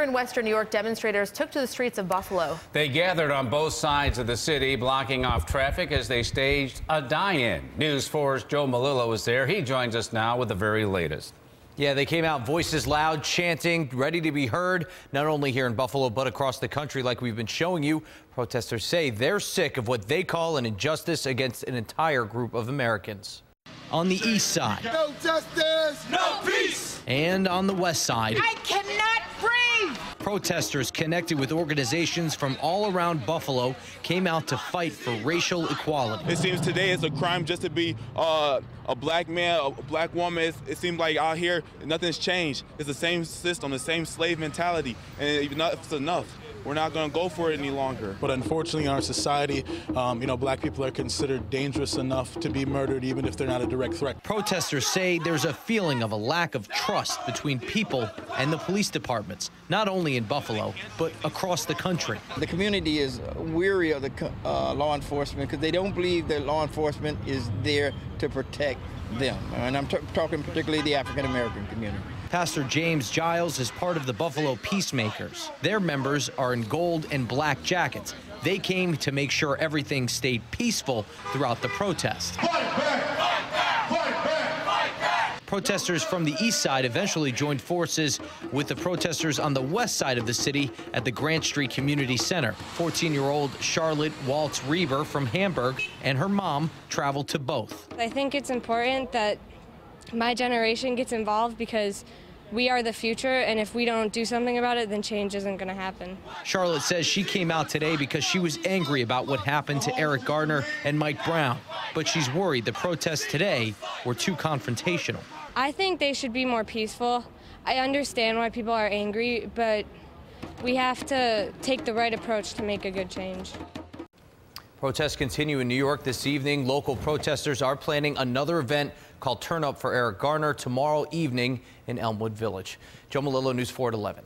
in Western New York, demonstrators took to the streets of Buffalo. They gathered on both sides of the city, blocking off traffic as they staged a die-in. News 4's Joe Malillo is there. He joins us now with the very latest. Yeah, they came out voices loud, chanting, ready to be heard, not only here in Buffalo, but across the country like we've been showing you. Protesters say they're sick of what they call an injustice against an entire group of Americans. On the east side. No justice, no peace. And on the west side. I cannot breathe. Protesters connected with organizations from all around Buffalo came out to fight for racial equality. It seems today it's a crime just to be a black man, a black woman. It seems like out here nothing's changed. It's the same system, the same slave mentality, and it's enough. We're not going to go for it any longer. But unfortunately, in our society, black people are considered dangerous enough to be murdered, even if they're not a direct threat. Protesters say there's a feeling of a lack of trust between people and the police departments, not only in Buffalo, but across the country. The community is weary of the law enforcement because they don't believe that law enforcement is there to protect them. And I'm talking particularly the African-American community. Pastor James Giles is part of the Buffalo Peacemakers. Their members are in gold and black jackets. They came to make sure everything stayed peaceful throughout the protest. Fight back! Fight back! Fight back! Fight back! Protesters from the east side eventually joined forces with the protesters on the west side of the city at the Grant Street Community Center. 14-year-old Charlotte Waltz Reber from Hamburg and her mom traveled to both. I think it's important that my generation gets involved because we are the future, and if we don't do something about it, then change isn't going to happen. Charlotte says she came out today because she was angry about what happened to Eric Garner and Mike Brown, but she's worried the protests today were too confrontational. I think they should be more peaceful. I understand why people are angry, but we have to take the right approach to make a good change. Protests continue in New York this evening. Local protesters are planning another event called Turn Up for Eric Garner tomorrow evening in Elmwood Village. Joe Malillo, News 4 at 11.